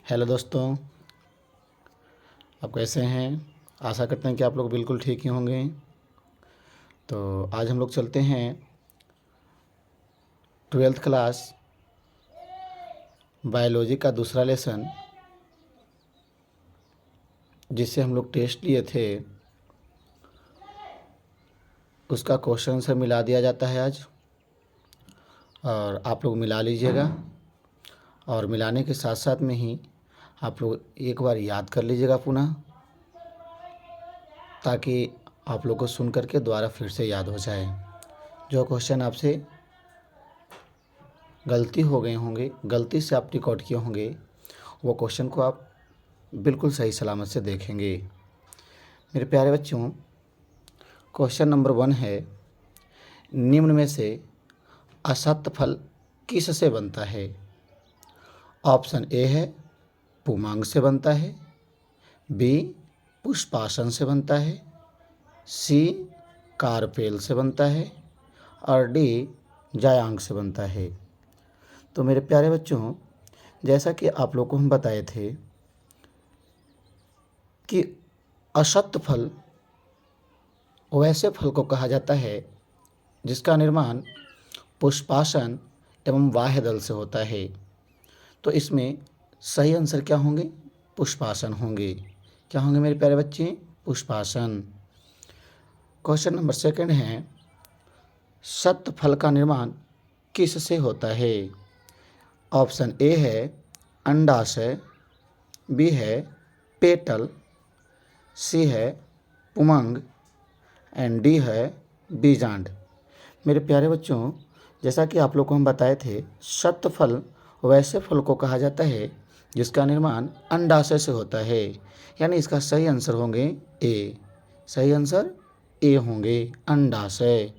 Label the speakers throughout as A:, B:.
A: Hello दोस्तों, आप कैसे हैं। आशा करते हैं कि आप लोग बिल्कुल ठीक ही होंगे। तो आज हम लोग चलते हैं 12th क्लास बायोलॉजी का दूसरा लेसन, जिससे हम लोग टेस्ट लिए थे, उसका क्वेश्चन आंसर मिला दिया जाता है आज। और आप लोग मिला लीजिएगा, और मिलाने के साथ साथ में ही आप लोग एक बार याद कर लीजिएगा पुनः, ताकि आप लोग को सुन करके दोबारा फिर से याद हो जाए। जो क्वेश्चन आपसे गलती हो गए होंगे, गलती से आप रिकॉर्ड किए होंगे, वो क्वेश्चन को आप बिल्कुल सही सलामत से देखेंगे। मेरे प्यारे बच्चों, क्वेश्चन नंबर 1 है, निम्न में से असत्य फल किससे बनता है। ऑप्शन ए है पुमांग से बनता है, बी पुष्पासन से बनता है, सी कार्पेल से बनता है, और डी जायांग से बनता है। तो मेरे प्यारे बच्चों, जैसा कि आप लोग को हम बताए थे कि असत्य फल वैसे फल को कहा जाता है जिसका निर्माण पुष्पासन एवं बाह्य दल से होता है। तो इसमें सही आंसर क्या होंगे? पुष्पासन होंगे। क्या होंगे मेरे प्यारे बच्चे? पुष्पासन। क्वेश्चन नंबर 2 है, सत्य फल का निर्माण किससे होता है। ऑप्शन ए है अंडाशय, बी है पेटल, सी है पुमंग, एंड डी है बीजांड। मेरे प्यारे बच्चों, जैसा कि आप लोग को हम बताए थे, सत्य फल वैसे फल को कहा जाता है जिसका निर्माण अंडाशय से होता है, यानी इसका सही आंसर होंगे ए। सही आंसर ए होंगे, अंडाशय।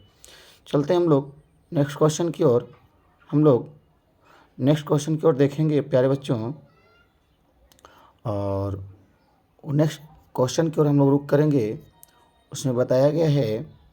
A: चलते हैं हम लोग नेक्स्ट क्वेश्चन की ओर। देखेंगे प्यारे बच्चों, और नेक्स्ट क्वेश्चन की ओर हम लोग रुक करेंगे। उसमें बताया गया है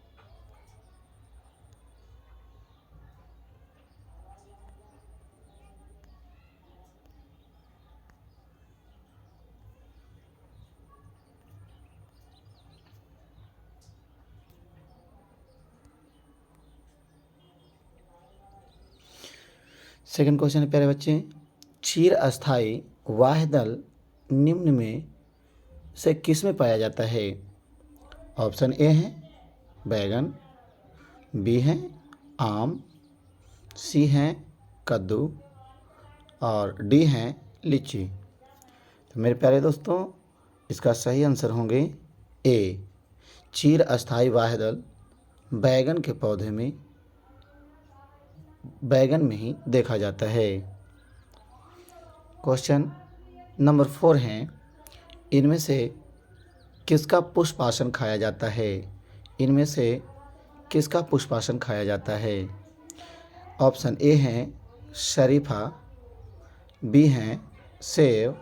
A: सेकंड क्वेश्चन है प्यारे बच्चे, क्षीर अस्थाई बाह्य दल निम्न में से किस में पाया जाता है। ऑप्शन ए है बैगन, बी है आम, सी है कद्दू, और डी है लीची। तो मेरे प्यारे दोस्तों, इसका सही आंसर होंगे ए। क्षीर अस्थाई बाह्य दल बैगन में ही देखा जाता है। क्वेश्चन नंबर 4 है, इनमें से किसका पुष्पासन खाया जाता है। इनमें से किसका पुष्पासन खाया जाता है। ऑप्शन ए है शरीफा, बी है सेब,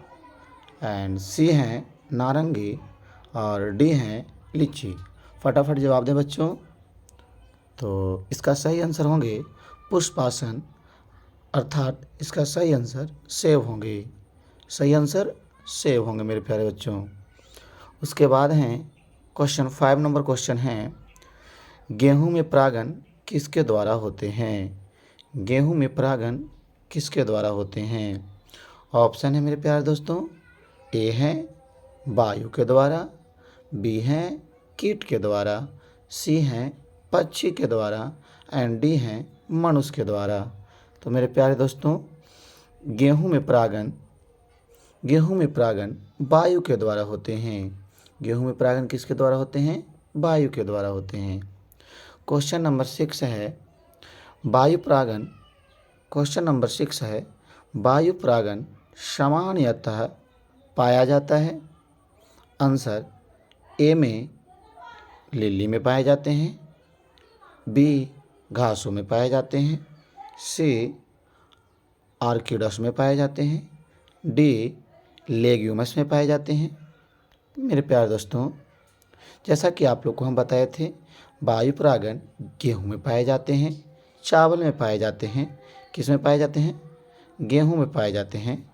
A: एंड सी है नारंगी, और डी है लीची। फटाफट जवाब दें बच्चों। तो इसका सही आंसर होंगे पुष्पासन, अर्थात इसका सही आंसर सेब होंगे। सही आंसर सेब होंगे मेरे प्यारे बच्चों। उसके बाद हैं क्वेश्चन 5 नंबर क्वेश्चन है, गेहूं में परागण किसके द्वारा होते हैं। गेहूं में परागण किसके द्वारा होते हैं। ऑप्शन है मेरे प्यारे दोस्तों, ए है वायु के द्वारा, बी है कीट के द्वारा, सी है पक्षी के द्वारा, एंड डी है मनुष्य के द्वारा। तो मेरे प्यारे दोस्तों, गेहूं में परागण वायु के द्वारा होते हैं। गेहूं में परागण किसके द्वारा होते हैं? वायु के द्वारा होते हैं। क्वेश्चन नंबर 6 है, वायु परागण सामान्यतः पाया जाता है। आंसर ए में लिली में पाए जाते हैं, बी घासों में पाए जाते हैं, सी आर्किडस में पाए जाते हैं, डी लेग्यूमस में पाए जाते हैं। मेरे प्यारे दोस्तों, जैसा कि आप लोग को हम बताए थे, वायु परागण गेहूं में पाए जाते हैं, चावल में पाए जाते हैं, किस में पाए जाते हैं? गेहूं में पाए जाते हैं,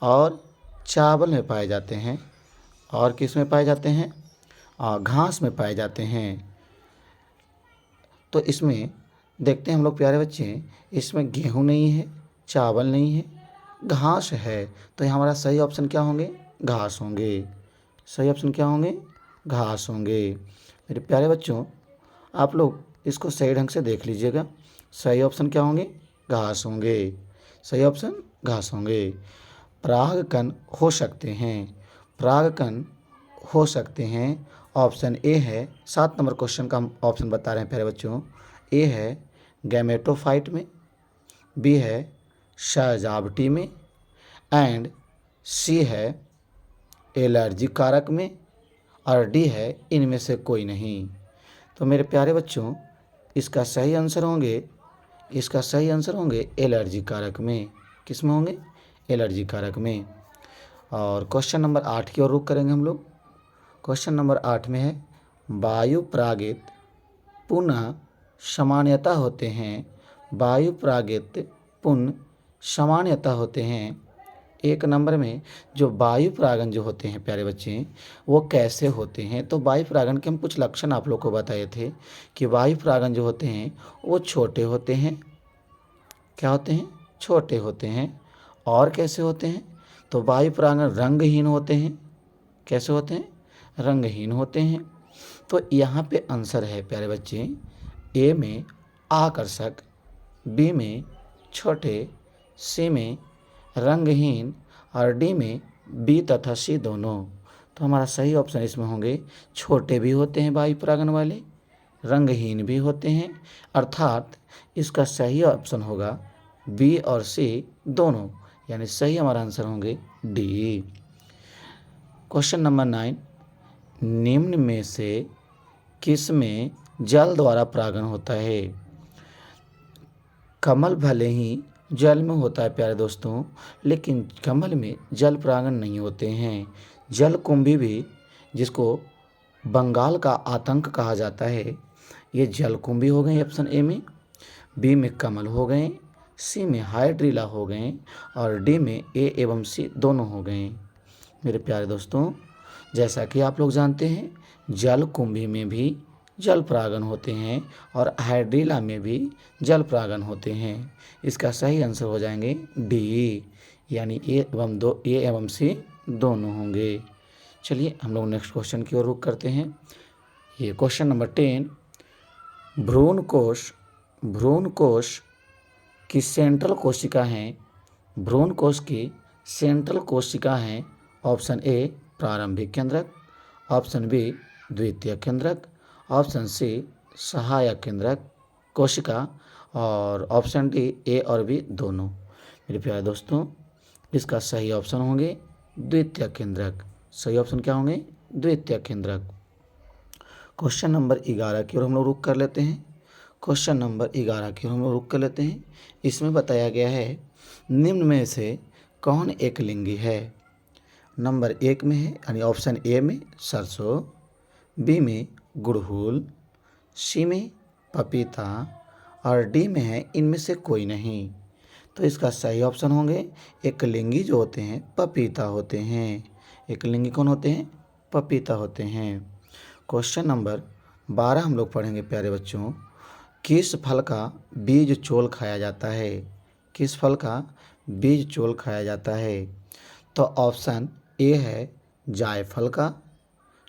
A: और चावल में पाए जाते हैं और किस में पाए जाते हैं, घास में पाए जाते हैं। तो इसमें देखते हैं हम लोग प्यारे बच्चे, इसमें गेहूँ नहीं है, चावल नहीं है, घास है। तो यहाँ हमारा सही ऑप्शन क्या होंगे, घास होंगे। सही ऑप्शन क्या होंगे, घास होंगे। मेरे प्यारे बच्चों, आप लोग इसको सही ढंग से देख लीजिएगा। सही ऑप्शन क्या होंगे, घास होंगे। सही ऑप्शन घास होंगे। परागकण हो सकते हैं, परागकण हो सकते हैं। ऑप्शन ए है, 7 नंबर क्वेश्चन का हम ऑप्शन बता रहे हैं प्यारे बच्चों। ए है गैमेटोफाइट में, बी है सजावटी में, एंड सी है एलर्जी कारक में, और डी है इनमें से कोई नहीं। तो मेरे प्यारे बच्चों, इसका सही आंसर होंगे, इसका सही आंसर होंगे एलर्जी कारक में। किस में होंगे, एलर्जी कारक में। और क्वेश्चन नंबर 8 की ओर रुख करेंगे हम लोग। क्वेश्चन नंबर 8 में है वायु परागित पुनः सामान्यतः होते हैं। वायु परागित पुनः सामान्यतः होते हैं। 1 नंबर में जो वायु परागन जो होते हैं प्यारे बच्चे, वो कैसे होते हैं। तो वायु परागन के हम कुछ लक्षण आप लोग को बताए थे कि वायु परागन जो होते हैं वो छोटे होते हैं। क्या होते हैं, छोटे होते हैं। और कैसे होते हैं, तो वायु परागन रंगहीन होते हैं। कैसे होते हैं, रंगहीन होते हैं। तो यहाँ पे आंसर है प्यारे बच्चे, ए में आकर्षक, बी में छोटे, सी में रंगहीन, और डी में बी तथा सी दोनों। तो हमारा सही ऑप्शन इसमें होंगे, छोटे भी होते हैं वायु परागन वाले, रंगहीन भी होते हैं। अर्थात इसका सही ऑप्शन होगा बी और सी दोनों, यानी सही हमारा आंसर होंगे डी। क्वेश्चन नंबर 9, निम्न में से किस में जल द्वारा परागन होता है। कमल भले ही जल में होता है प्यारे दोस्तों, लेकिन कमल में जल परागन नहीं होते हैं। जलकुंभी भी, जिसको बंगाल का आतंक कहा जाता है, ये जलकुंभी हो गए ऑप्शन ए में, बी में कमल हो गए, सी में हाइड्रिला हो गए, और डी में ए एवं सी दोनों हो गए। मेरे प्यारे दोस्तों, जैसा कि आप लोग जानते हैं, जलकुंभी में भी जल परागन होते हैं और हाइड्रिला में भी जल परागन होते हैं। इसका सही आंसर हो जाएंगे डी, यानी ए एवं सी दोनों होंगे। चलिए हम लोग नेक्स्ट क्वेश्चन की ओर रुख करते हैं। ये क्वेश्चन नंबर 10, भ्रूण कोश की सेंट्रल कोशिका हैं। भ्रूण कोश की सेंट्रल कोशिका हैं। ऑप्शन ए प्रारंभिक केंद्रक, ऑप्शन बी द्वितीय केंद्रक, ऑप्शन सी सहायक केंद्रक कोशिका, और ऑप्शन डी ए और बी दोनों। मेरे प्यारे दोस्तों, इसका सही ऑप्शन होंगे द्वितीय केंद्रक। सही ऑप्शन क्या होंगे, द्वितीय केंद्रक। क्वेश्चन नंबर 11 की ओर हम लोग रुख कर लेते हैं। क्वेश्चन नंबर 11 की ओर हम लोग रुख कर लेते हैं। इसमें बताया गया है, निम्न में से कौन एक लिंगी है। नंबर 1 में है, यानी ऑप्शन ए में सरसों, बी में गुड़हल, सी में पपीता, और डी में है इनमें से कोई नहीं। तो इसका सही ऑप्शन होंगे, एक लिंगी जो होते हैं पपीता होते हैं। एक लिंगी कौन होते हैं, पपीता होते हैं। क्वेश्चन नंबर 12 हम लोग पढ़ेंगे प्यारे बच्चों। किस फल का बीज चोल खाया जाता है। किस फल का बीज चोल खाया जाता है। तो ऑप्शन ए है जायफल का,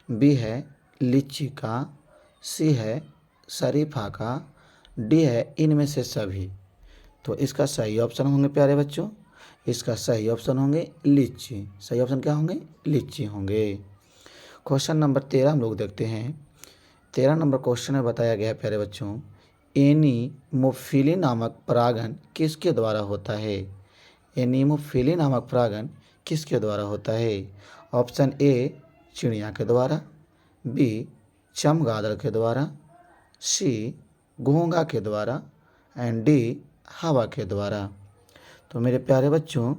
A: बी है लीची का, सी है शरीफा का, डी है इनमें से सभी। तो इसका सही ऑप्शन होंगे प्यारे बच्चों, इसका सही ऑप्शन होंगे लीची। सही ऑप्शन क्या होंगे, लीची होंगे। क्वेश्चन नंबर 13 हम लोग देखते हैं। 13 नंबर क्वेश्चन में बताया गया है प्यारे बच्चों, एनीमोफिली नामक परागन किसके द्वारा होता है। एनीमोफिली नामक परागन किसके द्वारा होता है। ऑप्शन ए चिड़िया के द्वारा, बी चमगादड़ के द्वारा, सी घोंघा के द्वारा, एंड डी हवा के द्वारा। तो मेरे प्यारे बच्चों,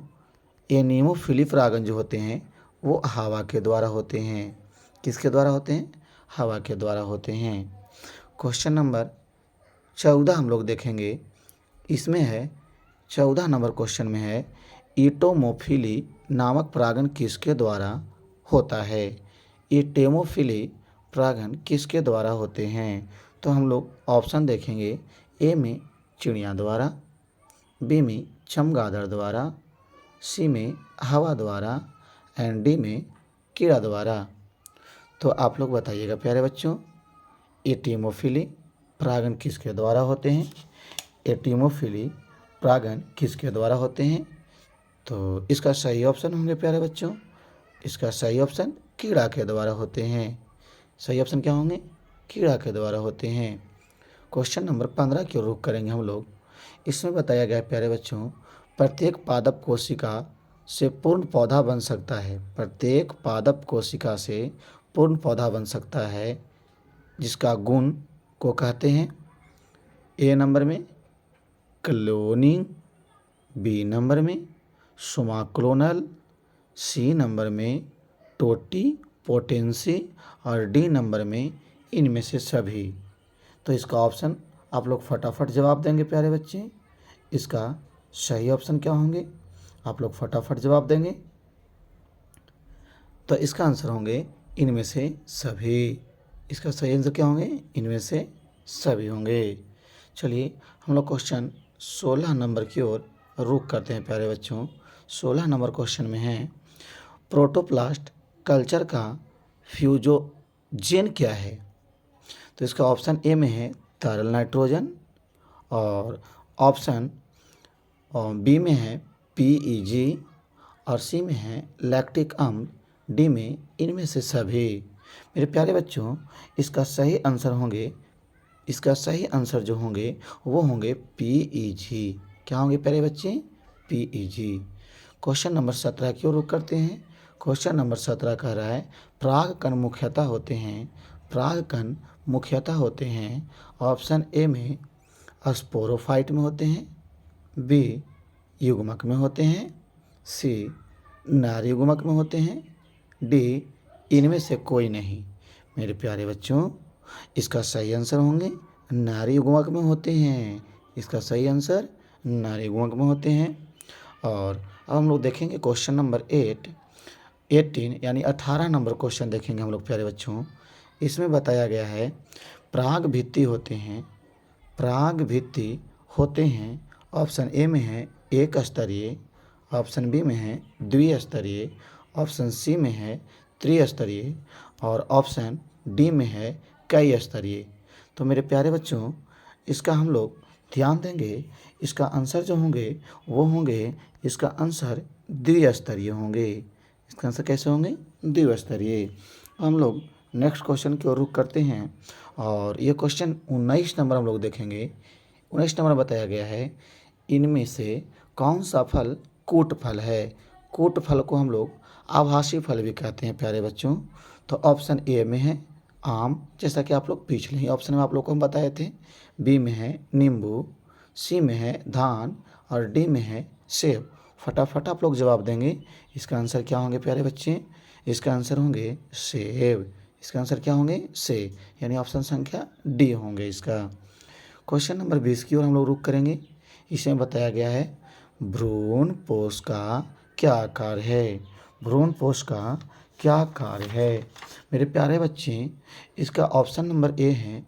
A: एनीमोफिली परागन जो होते हैं वो हवा के द्वारा होते हैं। किसके द्वारा होते हैं, हवा के द्वारा होते हैं। क्वेश्चन नंबर 14 हम लोग देखेंगे। इसमें है 14 नंबर क्वेश्चन में है, ईटोमोफिली नामक परागण किसके द्वारा होता है? ईटोमोफिली परागण किसके द्वारा होते हैं? तो हम लोग ऑप्शन देखेंगे। ए में चिड़िया द्वारा, बी में चमगादड़ द्वारा, सी में हवा द्वारा एंड डी में कीड़ा द्वारा। तो आप लोग बताइएगा प्यारे बच्चों, एटीमोफिली परागण किसके द्वारा होते हैं? एटीमोफिली परागण किसके द्वारा होते हैं? तो इसका सही ऑप्शन होंगे प्यारे बच्चों, इसका सही ऑप्शन कीड़ा के द्वारा होते हैं। सही ऑप्शन क्या होंगे? कीड़ा के द्वारा होते हैं। क्वेश्चन नंबर 15 की ओर रुख करेंगे हम लोग। इसमें बताया गया है प्यारे बच्चों, प्रत्येक पादप कोशिका से पूर्ण पौधा बन सकता है। प्रत्येक पादप कोशिका से पूर्ण पौधा बन सकता है, जिसका गुण को कहते हैं। ए नंबर में क्लोनिंग, बी नंबर में सोमाक्लोनल, सी नंबर में टोटीपोटेंसी और डी नंबर में इनमें से सभी। तो इसका ऑप्शन आप लोग फटाफट जवाब देंगे प्यारे बच्चे। इसका सही ऑप्शन क्या होंगे? आप लोग फटाफट जवाब देंगे। तो इसका आंसर होंगे इनमें से सभी। इसका सही आंसर क्या होंगे? इनमें से सभी होंगे। चलिए हम लोग क्वेश्चन 16 नंबर की ओर रुख करते हैं प्यारे बच्चों। 16 नंबर क्वेश्चन में है, प्रोटोप्लास्ट कल्चर का फ्यूजोजेन क्या है? तो इसका ऑप्शन ए में है तरल नाइट्रोजन, और ऑप्शन बी में है पीईजी, और सी में है लैक्टिक अम्ल, डी में इनमें से सभी। मेरे प्यारे बच्चों, इसका सही आंसर होंगे, इसका सही आंसर जो होंगे वो होंगे पीईजी। क्या होंगे प्यारे बच्चे? पीईजी। क्वेश्चन नंबर 17 की ओर रुख करते हैं। क्वेश्चन नंबर 17 कह रहा है, परागकण मुख्यतः होते हैं, परागकण मुख्यतः होते हैं। ऑप्शन ए में स्पोरोफाइट में होते हैं, बी युग्मक में होते हैं, सी नारी युग्मक में होते हैं, डी इनमें से कोई नहीं। मेरे प्यारे बच्चों, इसका सही आंसर होंगे नारी युग्मक में होते हैं। इसका सही आंसर नारी युग्मक में होते हैं। और अब हम लोग देखेंगे क्वेश्चन नंबर 18 यानी 18 नंबर क्वेश्चन देखेंगे हम लोग प्यारे बच्चों। इसमें बताया गया है, पराग भित्ति होते हैं, पराग भित्ति होते हैं। ऑप्शन ए में है एक स्तरीय, ऑप्शन बी में है द्विस्तरीय, ऑप्शन सी में है त्रिस्तरीय, और ऑप्शन डी में है कई स्तरीय। तो मेरे प्यारे बच्चों, इसका हम लोग ध्यान देंगे। इसका आंसर जो होंगे वो होंगे, इसका आंसर द्विस्तरीय होंगे। इसका आंसर कैसे होंगे? द्विस्तरीय। हम लोग नेक्स्ट क्वेश्चन की ओर रुख करते हैं, और ये क्वेश्चन 19 नंबर हम लोग देखेंगे। 19 नंबर बताया गया है, इनमें से कौन सा फल कूट फल है? कूट फल को हम लोग आभासी फल भी कहते हैं प्यारे बच्चों। तो ऑप्शन ए में है आम, जैसा कि आप लोग पिछले ही ऑप्शन में आप लोग को हम बताए थे। बी में है नींबू, सी में है धान, और डी में है सेब। फटाफट आप लोग जवाब देंगे। इसका आंसर क्या होंगे प्यारे बच्चे? इसका आंसर होंगे सेब। इसका आंसर क्या होंगे? से, यानी ऑप्शन संख्या डी होंगे इसका। क्वेश्चन नंबर 20 की ओर हम लोग रुख करेंगे। इसमें बताया गया है, भ्रूण पोष का क्या कार्य है? भ्रूण पोष का क्या कार्य है? मेरे प्यारे बच्चे, इसका ऑप्शन नंबर ए है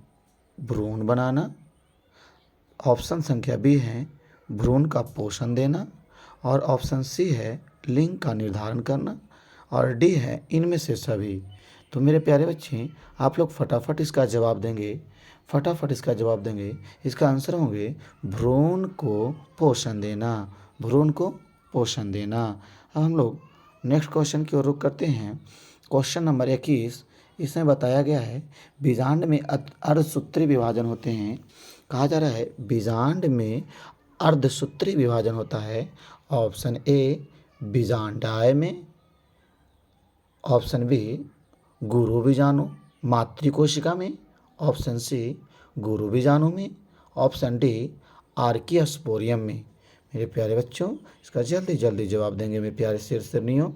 A: भ्रूण बनाना, ऑप्शन संख्या बी है भ्रूण का पोषण देना, और ऑप्शन सी है लिंग का निर्धारण करना, और डी है इनमें से सभी। तो मेरे प्यारे बच्चे, आप लोग फटाफट इसका जवाब देंगे, फटाफट इसका जवाब देंगे। इसका आंसर होंगे भ्रूण को पोषण देना, भ्रूण को पोषण देना। अब हम लोग नेक्स्ट क्वेश्चन की ओर रुख करते हैं। क्वेश्चन नंबर 21, इसमें बताया गया है, बीजांड में अर्धसूत्री विभाजन होते हैं। कहा जा रहा है बीजांड में अर्धसूत्री विभाजन होता है। ऑप्शन ए बीजांडाय में, ऑप्शन बी गुरु बीजाणु मातृकोशिका में, ऑप्शन सी गुरु बीजाणु में, ऑप्शन डी आर्कियस्पोरियम में। मेरे प्यारे बच्चों, इसका जल्दी जल्दी जवाब देंगे मेरे प्यारे शेरनियों।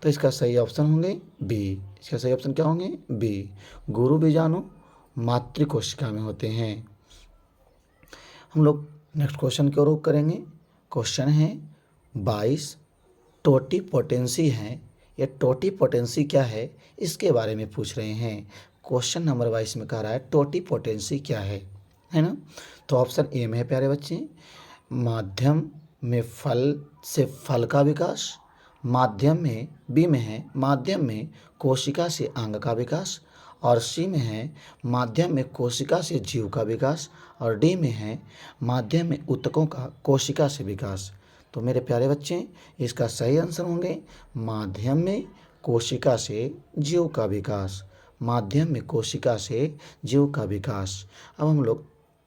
A: तो इसका सही ऑप्शन होंगे बी। इसका सही ऑप्शन क्या होंगे? बी, गुरु बीजाणु मातृकोशिका में होते हैं। हम लोग नेक्स्ट क्वेश्चन की ओर रुख करेंगे। क्वेश्चन है 22 टोटीपोटेंसी है। ये टोटीपोटेंसी क्या है, इसके बारे में पूछ रहे हैं। क्वेश्चन नंबर 22 में कह रहा है टोटीपोटेंसी क्या है ना। तो ऑप्शन ए में है प्यारे बच्चे, माध्यम में फल से फल का विकास। माध्यम में, बी में है माध्यम में कोशिका से अंग का विकास। और सी में है माध्यम में कोशिका से जीव का विकास। और डी में है माध्यम में ऊतकों का कोशिका से विकास। तो मेरे प्यारे बच्चे, इसका सही आंसर होंगे माध्यम में कोशिका से जीव का विकास। माध्यम में कोशिका से जीव का विकास। अब हम लोग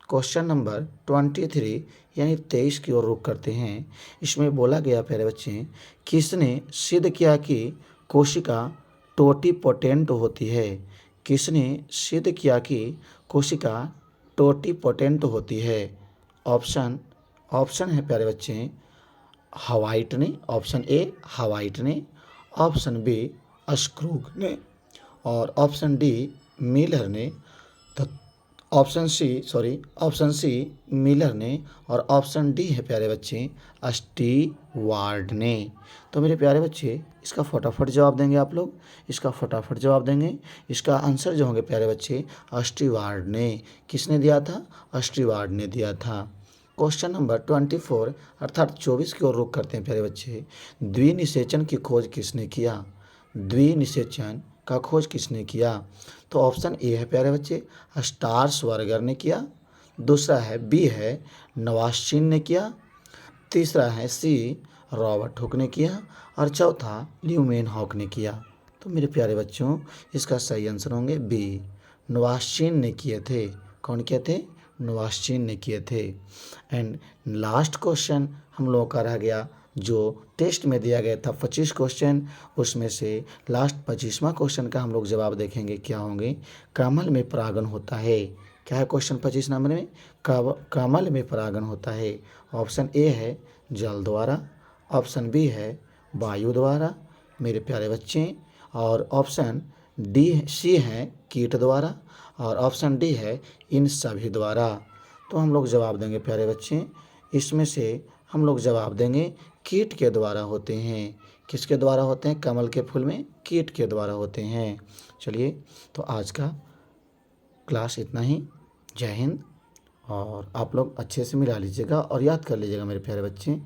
A: क्वेश्चन नंबर 23 यानी 23 की ओर रुख करते हैं। इसमें बोला गया प्यारे बच्चे, किसने सिद्ध किया कि कोशिका टोटीपोटेंट होती है। किसने सिद्ध किया कि कोशिका टोटीपोटेंट होती है। ऑप्शन है प्यारे बच्चे, हवाइट ने, ऑप्शन ए हवाइट ने, ऑप्शन बी अस्क्रूग ने, और ऑप्शन डी मिलर ने, ऑप्शन सी मिलर ने, और ऑप्शन डी है प्यारे बच्चे स्टीवार्ड ने। तो मेरे प्यारे बच्चे, इसका फटाफट जवाब देंगे आप लोग, इसका फटाफट जवाब देंगे। इसका आंसर जो होंगे प्यारे बच्चे स्टीवार्ड ने। किसने दिया था, स्टीवार्ड ने दिया था। क्वेश्चन नंबर 24 अर्थात 24 की ओर रुख करते हैं प्यारे बच्चे, द्विनिषेचन की खोज किसने किया। द्विनिषेचन का खोज किसने किया। तो ऑप्शन ए है प्यारे बच्चे स्टार्सबर्गर ने किया। दूसरा है बी है नवास्चिन ने किया। तीसरा है सी रॉबर्ट हुक ने किया। और चौथा ल्यूमेनहॉक ने किया। तो मेरे प्यारे बच्चों, इसका सही आंसर होंगे बी, नवास्चिन ने किए थे। कौन किए थे, नवास्चिन ने किए थे। एंड लास्ट क्वेश्चन हम लोगों का रह गया, जो टेस्ट में दिया गया था 25 क्वेश्चन, उसमें से लास्ट 25वां क्वेश्चन का हम लोग जवाब देखेंगे क्या होंगे। कमल में परागण होता है। क्या है क्वेश्चन 25 नंबर में, कमल में परागण होता है। ऑप्शन ए है जल द्वारा, ऑप्शन बी है वायु द्वारा मेरे प्यारे बच्चे, और ऑप्शन डी सी है कीट द्वारा, और ऑप्शन डी है इन सभी द्वारा। तो हम लोग जवाब देंगे प्यारे बच्चे, इसमें से हम लोग जवाब देंगे कीट के द्वारा होते हैं। किसके द्वारा होते हैं, कमल के फूल में कीट के द्वारा होते हैं। चलिए, तो आज का क्लास इतना ही। जय हिंद। और आप लोग अच्छे से मिला लीजिएगा और याद कर लीजिएगा मेरे प्यारे बच्चे।